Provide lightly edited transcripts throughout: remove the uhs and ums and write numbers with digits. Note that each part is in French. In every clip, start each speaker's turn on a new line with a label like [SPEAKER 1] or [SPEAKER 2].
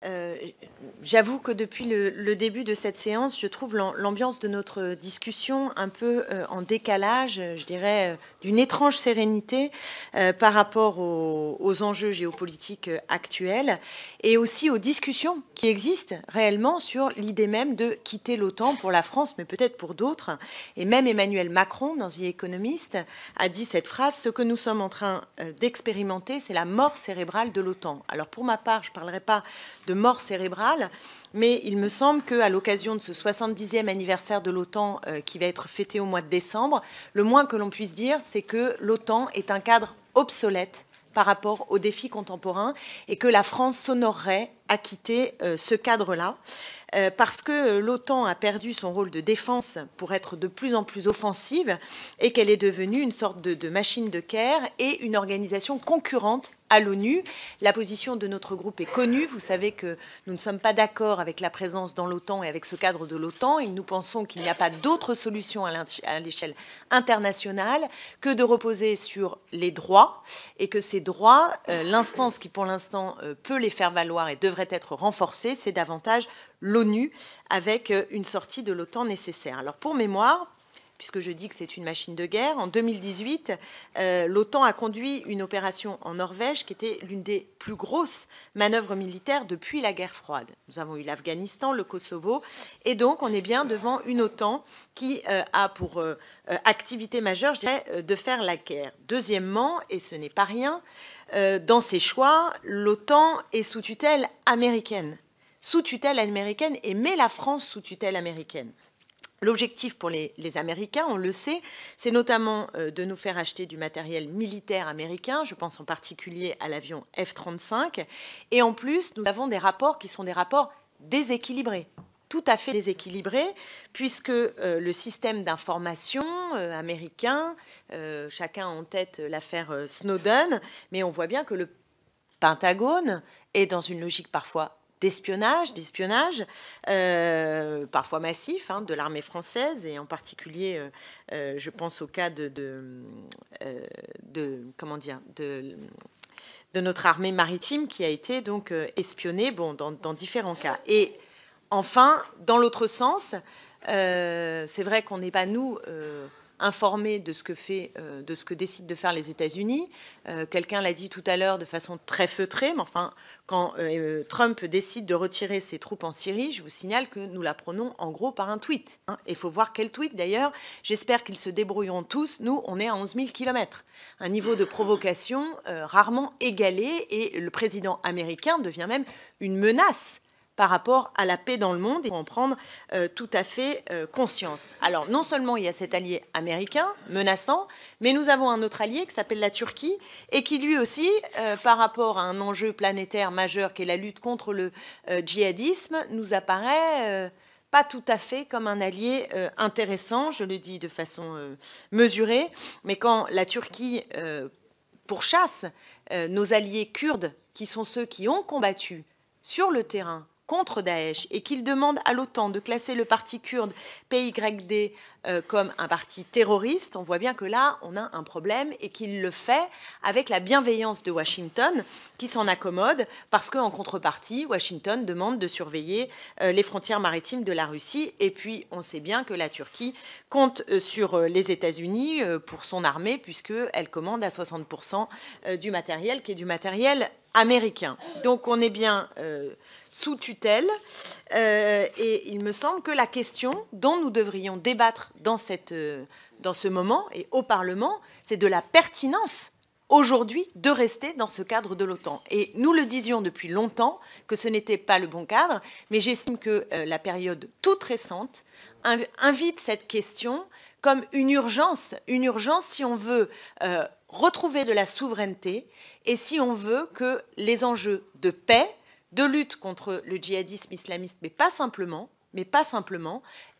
[SPEAKER 1] Euh, J'avoue que depuis le début de cette séance, je trouve l'ambiance de notre discussion un peu en décalage, je dirais, d'une étrange sérénité par rapport aux enjeux géopolitiques actuels et aussi aux discussions qui existent réellement sur l'idée même de quitter l'OTAN pour la France, mais peut-être pour d'autres. Et même Emmanuel Macron, dans The Economist, a dit cette phrase: ce que nous sommes en train d'expérimenter, c'est la mort cérébrale de l'OTAN. Alors pour ma part, je ne parlerai pas de mort cérébrale, mais il me semble qu'à l'occasion de ce 70e anniversaire de l'OTAN qui va être fêté au mois de décembre, le moins que l'on puisse dire, c'est que l'OTAN est un cadre obsolète par rapport aux défis contemporains et que la France s'honorerait à quitter ce cadre-là, parce que l'OTAN a perdu son rôle de défense pour être de plus en plus offensive et qu'elle est devenue une sorte de machine de guerre et une organisation concurrente à l'ONU. La position de notre groupe est connue. Vous savez que nous ne sommes pas d'accord avec la présence dans l'OTAN et avec ce cadre de l'OTAN, et nous pensons qu'il n'y a pas d'autre solution à l'échelle internationale que de reposer sur les droits, et que ces droits, l'instance qui pour l'instant peut les faire valoir et devrait être renforcée, c'est davantage l'ONU, avec une sortie de l'OTAN nécessaire. Alors pour mémoire, puisque je dis que c'est une machine de guerre, en 2018, l'OTAN a conduit une opération en Norvège qui était l'une des plus grosses manœuvres militaires depuis la guerre froide. Nous avons eu l'Afghanistan, le Kosovo, et donc on est bien devant une OTAN qui a pour activité majeure, je dirais, de faire la guerre. Deuxièmement, et ce n'est pas rien, dans ses choix, l'OTAN est sous tutelle américaine. Sous tutelle américaine, et met la France sous tutelle américaine. L'objectif pour les Américains, on le sait, c'est notamment de nous faire acheter du matériel militaire américain, je pense en particulier à l'avion F-35, et en plus, nous avons des rapports qui sont des rapports déséquilibrés, tout à fait déséquilibrés, puisque le système d'information américain, chacun en tête l'affaire Snowden, mais on voit bien que le Pentagone est dans une logique parfois d'espionnage, parfois massif, de l'armée française, et en particulier, je pense au cas de notre armée maritime qui a été donc espionnée, bon, dans différents cas. Et enfin, dans l'autre sens, c'est vrai qu'on n'est pas, nous, informés de ce que décident de faire les États-Unis. Quelqu'un l'a dit tout à l'heure de façon très feutrée, mais enfin, quand Trump décide de retirer ses troupes en Syrie, je vous signale que nous l'apprenons en gros par un tweet. Et il faut voir quel tweet d'ailleurs. J'espère qu'ils se débrouilleront tous. Nous, on est à 11 000 km. Un niveau de provocation rarement égalé, et le président américain devient même une menace par rapport à la paix dans le monde, et il faut en prendre tout à fait conscience. Alors, non seulement il y a cet allié américain menaçant, mais nous avons un autre allié qui s'appelle la Turquie, et qui lui aussi, par rapport à un enjeu planétaire majeur qui est la lutte contre le djihadisme, nous apparaît pas tout à fait comme un allié intéressant, je le dis de façon mesurée, mais quand la Turquie pourchasse nos alliés kurdes, qui sont ceux qui ont combattu sur le terrain contre Daesh, et qu'il demande à l'OTAN de classer le parti kurde PYD comme un parti terroriste, on voit bien que là, on a un problème, et qu'il le fait avec la bienveillance de Washington, qui s'en accommode, parce qu'en contrepartie, Washington demande de surveiller les frontières maritimes de la Russie. Et puis, on sait bien que la Turquie compte sur les États-Unis pour son armée, puisqu'elle commande à 60% du matériel, qui est du matériel américain. Donc, on est bien sous tutelle, et il me semble que la question dont nous devrions débattre dans ce moment et au Parlement, c'est de la pertinence aujourd'hui de rester dans ce cadre de l'OTAN. Et nous le disions depuis longtemps que ce n'était pas le bon cadre, mais j'estime que la période toute récente invite cette question comme une urgence si on veut retrouver de la souveraineté, et si on veut que les enjeux de paix, de lutte contre le djihadisme islamiste, mais pas simplement,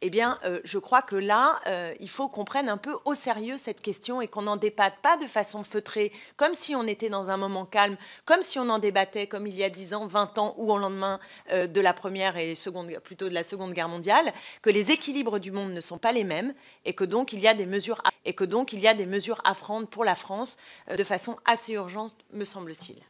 [SPEAKER 1] eh bien, je crois que là, il faut qu'on prenne un peu au sérieux cette question, et qu'on n'en débatte pas de façon feutrée, comme si on était dans un moment calme, comme si on en débattait comme il y a 10 ans, 20 ans, ou au lendemain de la première et plutôt de la Seconde Guerre mondiale, que les équilibres du monde ne sont pas les mêmes, et que donc il y a des mesures à prendre pour la France de façon assez urgente, me semble-t-il.